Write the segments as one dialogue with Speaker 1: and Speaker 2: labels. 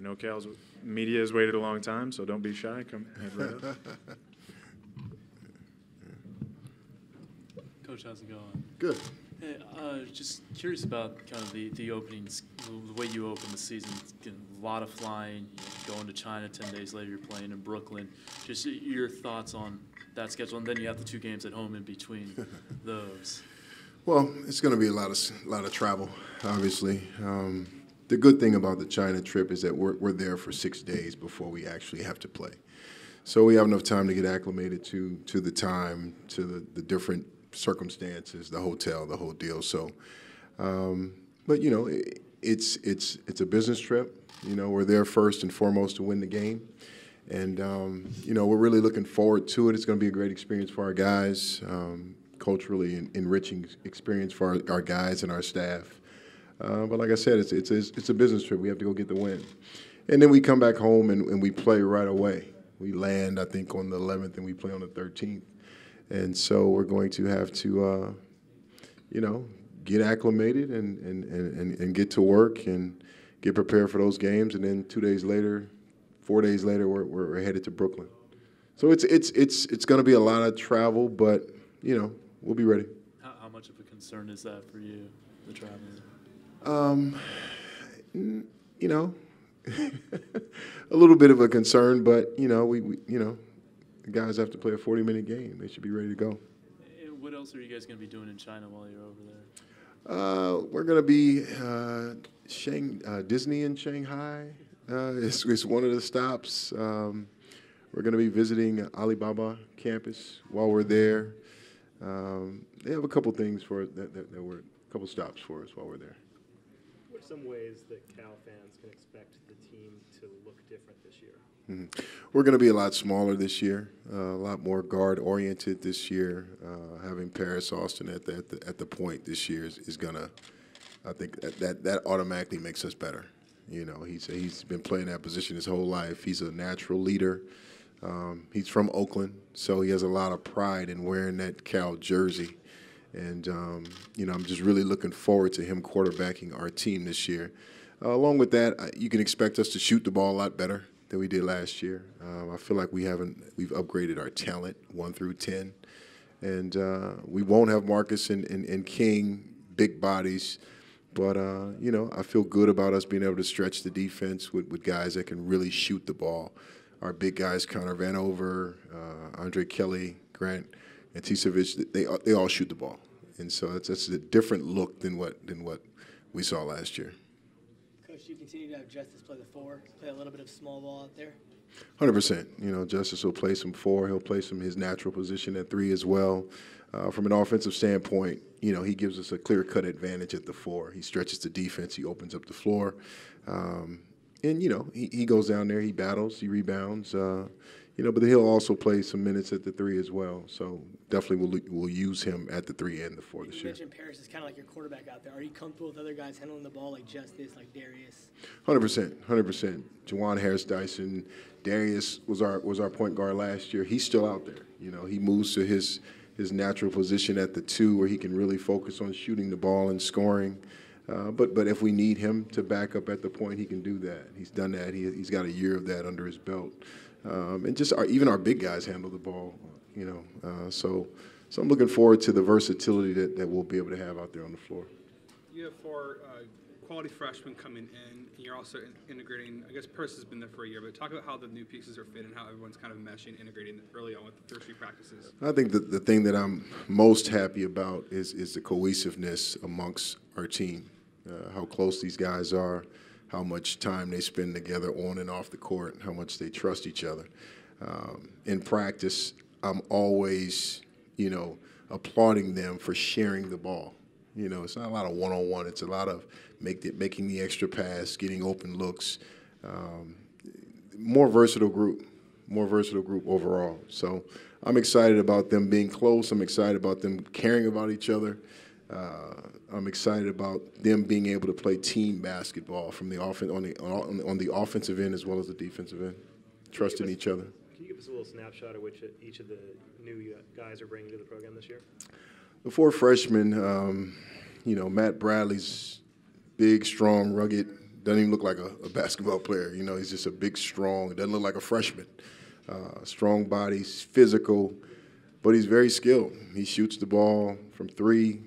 Speaker 1: know Cal's media has waited a long time, so don't be shy. Come head right up.
Speaker 2: Coach, how's it going?
Speaker 3: Good.
Speaker 2: Hey, just curious about kind of the openings, the way you open the season. Getting a lot of flying, going to China 10 days later, you're playing in Brooklyn. Just your thoughts on that schedule, and then you have the 2 games at home in between those.
Speaker 3: Well, it's going to be a lot of travel, obviously. The good thing about the China trip is that we're there for 6 days before we actually have to play. So we have enough time to get acclimated to the time, to the different circumstances, the hotel, the whole deal. So, but you know, it's a business trip. You know, we're there first and foremost to win the game, and you know, we're really looking forward to it. It's going to be a great experience for our guys, culturally enriching experience for our guys and our staff. But like I said, it's a business trip. We have to go get the win, and then we come back home and we play right away. We land, I think, on the 11th, and we play on the 13th. And so we're going to have to, you know, get acclimated and get to work and get prepared for those games. And then 2 days later, 4 days later, we're headed to Brooklyn. So it's going to be a lot of travel, but you know, we'll be ready.
Speaker 2: How much of a concern is that for you, the traveling?
Speaker 3: You know, a little bit of a concern, but you know, we you know. The guys have to play a 40-minute game. They should be ready to go.
Speaker 2: And what else are you guys going to be doing in China while you're over there?
Speaker 3: We're going to be Disney in Shanghai. It's one of the stops. We're going to be visiting Alibaba campus while we're there. They have a couple things for that were a couple stops for us while we're there.
Speaker 4: What are some ways that Cal fans can expect the team to look different this year?
Speaker 3: Mm-hmm. We're going to be a lot smaller this year, a lot more guard-oriented this year. Having Paris Austin at the point this year is going to, I think that automatically makes us better. You know, he's been playing that position his whole life. He's a natural leader. He's from Oakland, so he has a lot of pride in wearing that Cal jersey. And, you know, I'm just really looking forward to him quarterbacking our team this year. Along with that, you can expect us to shoot the ball a lot better than we did last year. I feel like we've upgraded our talent 1 through 10, and we won't have Marcus and King big bodies, but you know, I feel good about us being able to stretch the defense with guys that can really shoot the ball. Our big guys, Connor Vanover, Andre Kelly, Grant Anticevic, they all shoot the ball, and so that's a different look than what we saw last year.
Speaker 5: Coach, you continue to have Justice play the 4, play a little bit of small ball out there?
Speaker 3: 100%. You know, Justice will play some 4. He'll play some his natural position at 3 as well. From an offensive standpoint, you know, he gives us a clear-cut advantage at the 4. He stretches the defense. He opens up the floor. And, you know, he goes down there. He battles. He rebounds. You know, but he'll also play some minutes at the 3 as well. So definitely we'll use him at the 3 and the 4 this year.
Speaker 5: You mentioned Paris is kind of like your quarterback out there. Are you comfortable with other guys handling the ball like Justice, like Darius?
Speaker 3: 100%. Juwan Harris-Dyson, Darius was our point guard last year. He's still out there. You know, he moves to his natural position at the 2 where he can really focus on shooting the ball and scoring. But if we need him to back up at the point, he can do that. He's done that. He's got a year of that under his belt. And just even our big guys handle the ball, you know. So I'm looking forward to the versatility that we'll be able to have out there on the floor.
Speaker 6: You have 4 quality freshmen coming in, and you're also integrating. I guess Purse has been there for a year, but talk about how the new pieces are fit and how everyone's kind of meshing, integrating early on with the first few practices.
Speaker 3: I think the thing that I'm most happy about is the cohesiveness amongst our team, how close these guys are, how much time they spend together on and off the court, how much they trust each other. In practice, I'm always, you know, applauding them for sharing the ball. You know, it's not a lot of one-on-one. It's a lot of making the extra pass, getting open looks. More versatile group overall. So I'm excited about them being close. I'm excited about them caring about each other. I'm excited about them being able to play team basketball from the on the offensive end as well as the defensive end, trusting each other.
Speaker 4: Can you give us a little snapshot of which each of the new guys are bringing to the program this year?
Speaker 3: The 4 freshmen, you know, Matt Bradley's big, strong, rugged doesn't even look like a basketball player. You know, he's just a big, strong, doesn't look like a freshman. Strong body, physical, but he's very skilled. He shoots the ball from three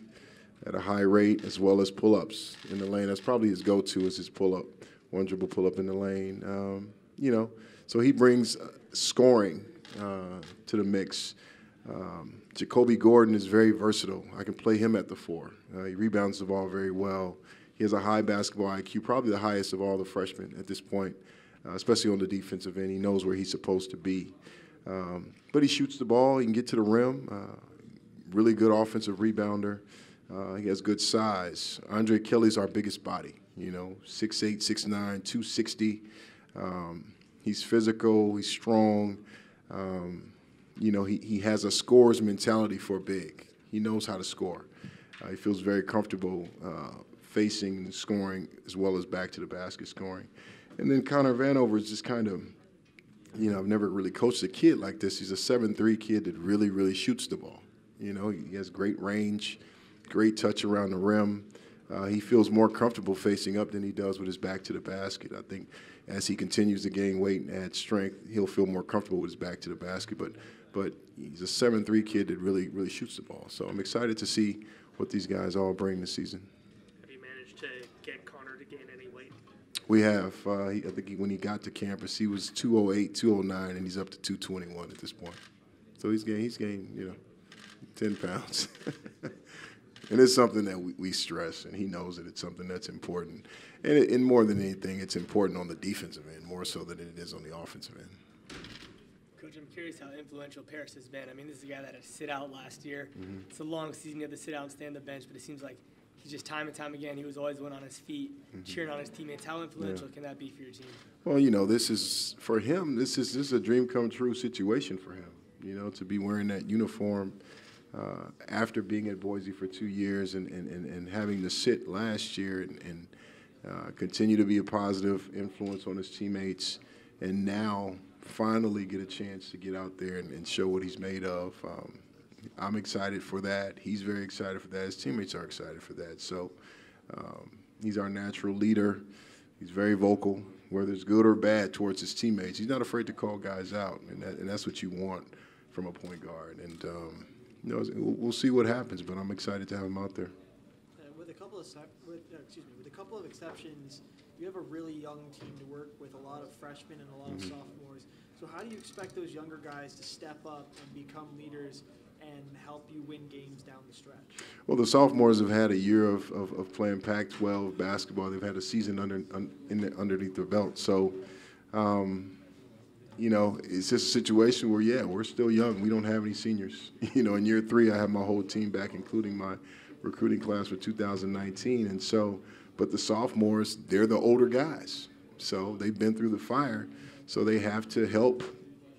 Speaker 3: at a high rate, as well as pull-ups in the lane. That's probably his go-to, is his pull-up, one dribble pull-up in the lane. You know, so he brings scoring to the mix. Jacoby Gordon is very versatile. I can play him at the four. He rebounds the ball very well. He has a high basketball IQ, probably the highest of all the freshmen at this point, especially on the defensive end. He knows where he's supposed to be. But he shoots the ball. He can get to the rim. Really good offensive rebounder. He has good size. Andre Kelly's our biggest body, you know, 6'8", 6'9", 260. He's physical. He's strong. You know, he has a scorer's mentality for big. He knows how to score. He feels very comfortable facing and scoring as well as back to the basket scoring. And then Connor Vanover is just kind of, you know, I've never really coached a kid like this. He's a 7'3" kid that really, really shoots the ball. You know, he has great range, great touch around the rim. He feels more comfortable facing up than he does with his back to the basket. I think as he continues to gain weight and add strength, he'll feel more comfortable with his back to the basket. But he's a 7'3" kid that really, really shoots the ball. So I'm excited to see what these guys all bring this season.
Speaker 4: Have you managed to get Connor to gain any weight?
Speaker 3: We have. I think when he got to campus, he was 208, 209, and he's up to 221 at this point. So he's gained, you know, 10 pounds. And it's something that we stress, and he knows that it's something that's important. And more than anything, it's important on the defensive end, more so than it is on the offensive end.
Speaker 5: Coach, I'm curious how influential Paris has been. I mean, this is a guy that had to sit out last year.
Speaker 3: Mm-hmm.
Speaker 5: It's a long season. You have to sit out and stay on the bench, but it seems like he's just time and time again, he was always one on his feet, cheering on his teammates. How influential can that be for your team?
Speaker 3: Well, you know, this is, for him, this is a dream come true situation for him, you know, to be wearing that uniform after being at Boise for 2 years and having to sit last year and continue to be a positive influence on his teammates, and now finally get a chance to get out there and show what he's made of. I'm excited for that. He's very excited for that. His teammates are excited for that. So he's our natural leader. He's very vocal, whether it's good or bad, towards his teammates. He's not afraid to call guys out, and that's what you want from a point guard. And you know, we'll see what happens, but I'm excited to have him out there.
Speaker 7: With a couple of exceptions, you have a really young team to work with, a lot of freshmen and a lot of sophomores. So how do you expect those younger guys to step up and become leaders and help you win games down the stretch?
Speaker 3: Well, the sophomores have had a year of playing Pac-12 basketball. They've had a season underneath their belt. So, you know, it's just a situation where, yeah, we're still young. We don't have any seniors. You know, in year 3, I have my whole team back, including my recruiting class for 2019. And so, but the sophomores, they're the older guys. So they've been through the fire. So they have to help,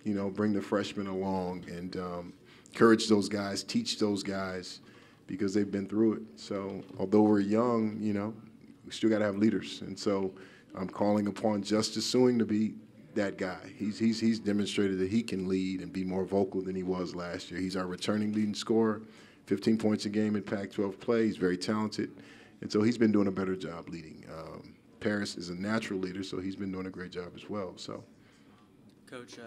Speaker 3: you know, bring the freshmen along and encourage those guys, teach those guys, because they've been through it. So although we're young, you know, we still got to have leaders. And so I'm calling upon Justice Sewing to be that guy. He's demonstrated that he can lead and be more vocal than he was last year. He's our returning leading scorer, 15 points a game in Pac-12 play. He's very talented. And so he's been doing a better job leading. Paris is a natural leader, so he's been doing a great job as well. So,
Speaker 8: Coach,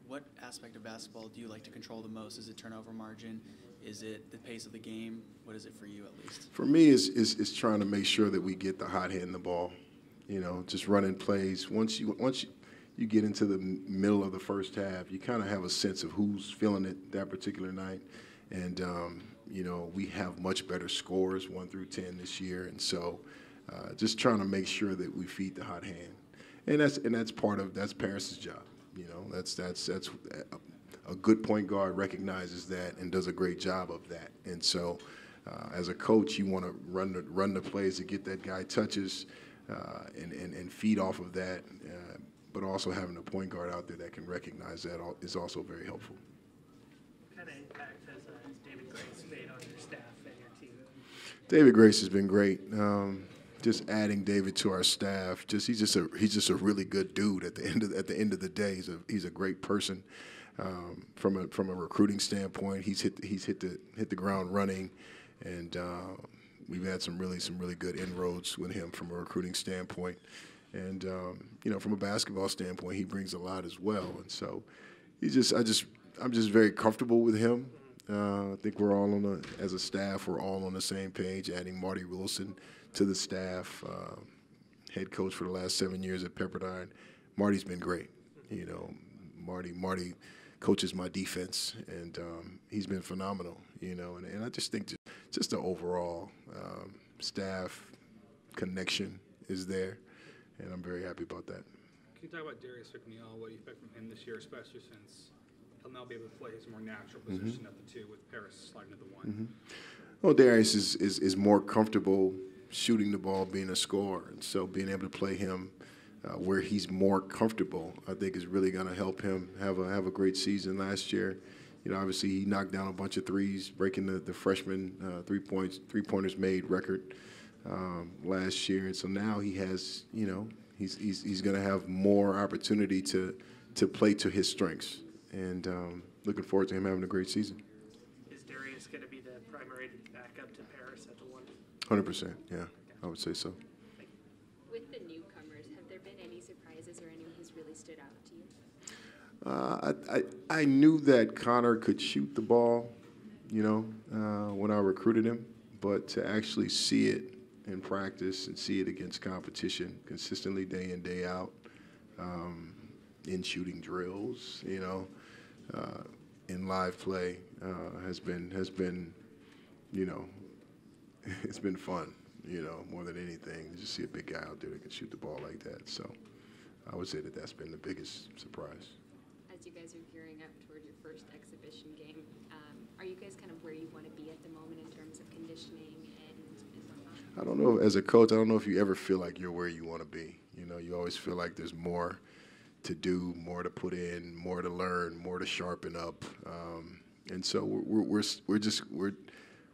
Speaker 8: what aspect of basketball do you like to control the most? Is it turnover margin? Is it the pace of the game? What is it for you, at least?
Speaker 3: For me, it's trying to make sure that we get the hot hand in the ball. You know, just running plays. Once you get into the middle of the first half, you kind of have a sense of who's feeling it that particular night. And, you know, we have much better scores, 1 through 10 this year. And so just trying to make sure that we feed the hot hand. And that's Paris's job. You know, that's a good point guard recognizes that and does a great job of that. And so as a coach, you want to run the plays to get that guy touches and feed off of that. But also having a point guard out there that can recognize that is also very helpful.
Speaker 4: What kind of impact has David Grace made on your staff and your team?
Speaker 3: David Grace has been great. Just adding David to our staff. He's just a really good dude. At the end of the day, he's a great person. From a recruiting standpoint, he's hit the ground running, and we've had some really good inroads with him from a recruiting standpoint, and from a basketball standpoint, he brings a lot as well. And so, I'm just very comfortable with him. I think we're all as a staff, we're all on the same page. Adding Marty Wilson to the staff, head coach for the last 7 years at Pepperdine. Marty's been great. Marty coaches my defense, and he's been phenomenal. And I just think just the overall staff connection is there, and I'm very happy about that.
Speaker 6: Can you talk about Darius McNeil? What do you expect from him this year, especially since he'll now be able to play his more natural position at the 2 with Paris sliding to the 1?
Speaker 3: Well, Darius is more comfortable shooting the ball, being a scorer, and so being able to play him where he's more comfortable, I think, is really going to help him have a great season. Last year, obviously he knocked down a bunch of threes, breaking the freshman three-pointers made record last year, and so now he has, he's going to have more opportunity to play to his strengths, and looking forward to him having a great season.
Speaker 4: Is Darius going to be the primary backup to Paris at the 1?
Speaker 3: 100%, yeah, I would say so.
Speaker 9: With the newcomers, have there been any surprises or anyone who's really stood out to you?
Speaker 3: I knew that Connor could shoot the ball, when I recruited him, but to actually see it in practice and see it against competition consistently day in, day out, in shooting drills, in live play, has been, it's been fun, more than anything. To just see a big guy out there that can shoot the ball like that. So I would say that that's been the biggest surprise.
Speaker 9: As you guys are gearing up toward your first exhibition game, are you guys kind of where you want to be at the moment in terms of conditioning and whatnot?
Speaker 3: I don't know. As a coach, I don't know if you ever feel like you're where you want to be. You always feel like there's more to do, more to put in, more to learn, more to sharpen up. And so we're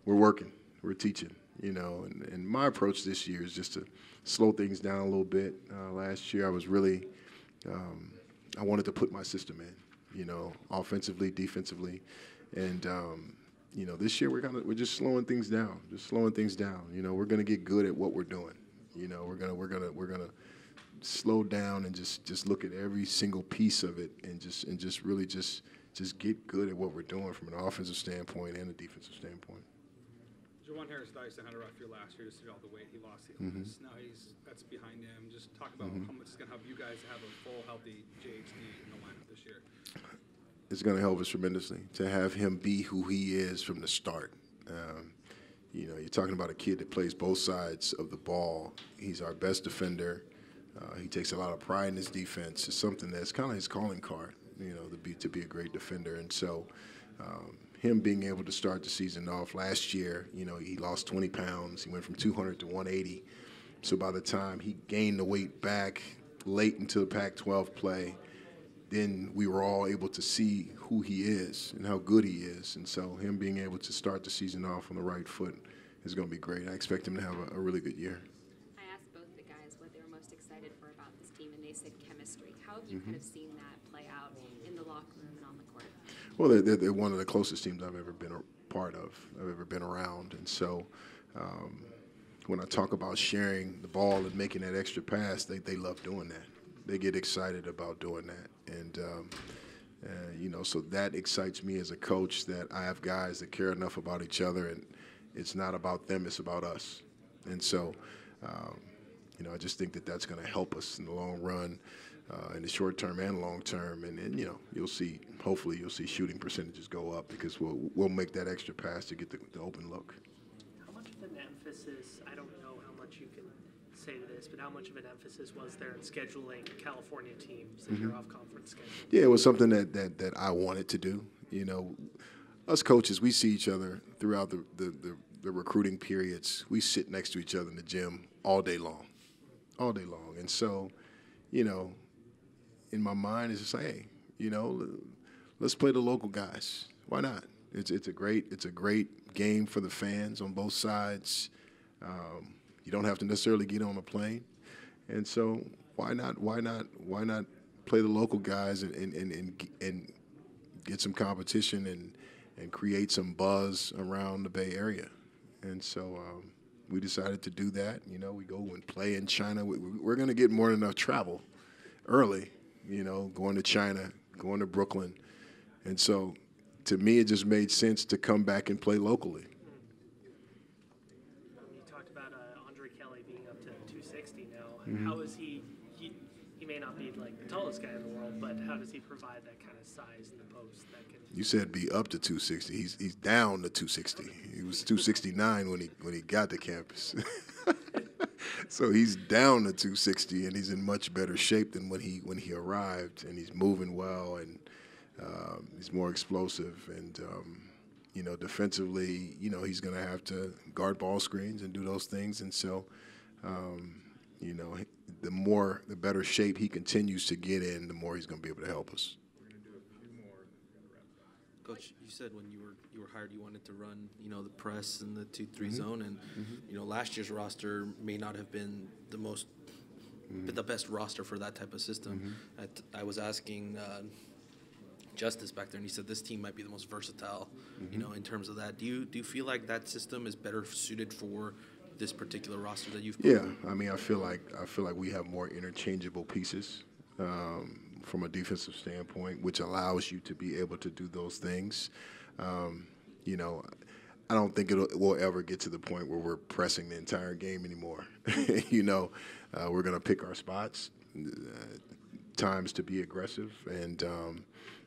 Speaker 3: working, we're teaching. And my approach this year is just to slow things down a little bit. Last year I was really, I wanted to put my system in, offensively, defensively, and this year we're just slowing things down, We're going to get good at what we're doing. We're gonna slow down and just look at every single piece of it and just really get good at what we're doing from an offensive standpoint and a defensive standpoint.
Speaker 6: Juwan Harris-Dyson had a rough year last year, just did all the weight. He lost the illness. Now that's behind him. Just talk about how much it's going to help you guys to have a full, healthy JHD in the lineup this year.
Speaker 3: It's going to help us tremendously to have him be who he is from the start. You're talking about a kid that plays both sides of the ball. He's our best defender. He takes a lot of pride in his defense. It's something that's kind of his calling card, to be a great defender. And so him being able to start the season off last year, he lost 20 pounds. He went from 200 to 180. So by the time he gained the weight back late into the Pac-12 play, then we were all able to see who he is and how good he is. And so him being able to start the season off on the right foot is going to be great. I expect him to have a really good year.
Speaker 9: I asked both the guys what they were most excited for about this team, and they said chemistry. How have you kind of seen that play out in the locker room and on the court?
Speaker 3: Well, they're one of the closest teams I've ever been a part of, I've ever been around. And so when I talk about sharing the ball and making that extra pass, they love doing that. They get excited about doing that. And, so that excites me as a coach, that I have guys that care enough about each other, and it's not about them, it's about us. And so, I just think that that's going to help us in the long run, in the short term and long term. And hopefully you'll see shooting percentages go up because we'll make that extra pass to get the open look.
Speaker 4: How much of an emphasis, I don't know how much you can say to this, but how much of an emphasis was there in scheduling California teams in your off-conference schedule?
Speaker 3: Yeah, it was something that I wanted to do. Us coaches, we see each other throughout the recruiting periods. We sit next to each other in the gym all day long. And so, in my mind, it's just like, hey, let's play the local guys. Why not? It's a great game for the fans on both sides. You don't have to necessarily get on a plane, and so why not play the local guys and get some competition and create some buzz around the Bay Area. And so we decided to do that. You know, we go and play in China. We're going to get more than enough travel early, you know, going to China, going to Brooklyn. And so to me, it just made sense to come back and play locally.
Speaker 4: You talked about Andre Kelly being up to 260 now. How is he may not be like the tallest guy in the world, but how does he provide that kind of size in the post that can?
Speaker 3: You said be up to 260. He's down to 260. He was 269 when he got to campus. So he's down to 260, and he's in much better shape than when he arrived. And he's moving well, and he's more explosive. And you know, defensively, you know, he's going to have to guard ball screens and do those things. And so, you know, the better shape he continues to get in, the more he's going to be able to help us.
Speaker 10: Coach, you said when you were hired, you wanted to run, you know, the press and the 2-3 zone, and you know, last year's roster may not have been the best roster for that type of system. I was asking Justice back there, and he said this team might be the most versatile, you know, in terms of that. Do you feel like that system is better suited for this particular roster that you've put?
Speaker 3: Yeah, I mean, I feel like we have more interchangeable pieces from a defensive standpoint, which allows you to be able to do those things. You know, I don't think we'll ever get to the point where we're pressing the entire game anymore. You know, we're going to pick our spots, times to be aggressive, and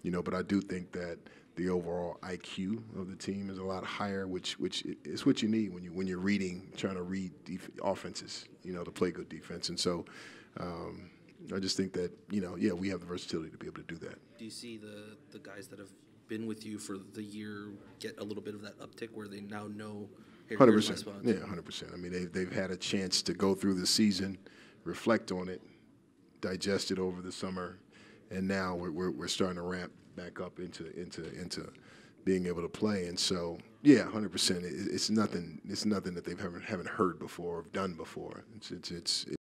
Speaker 3: you know, but I do think that the overall IQ of the team is a lot higher, which is what you need when you're trying to read offenses, you know, to play good defense. And so I just think that, you know, yeah, we have the versatility to be able to do that.
Speaker 10: Do you see the guys that have been with you for the year get a little bit of that uptick where they now know, hey, here's my
Speaker 3: 100%.
Speaker 10: spots?
Speaker 3: Yeah, 100%. I mean, they've had a chance to go through the season, reflect on it, digest it over the summer, and now we're starting to ramp back up into being able to play. And so, yeah, 100%. It's nothing that they haven't heard before or done before. It's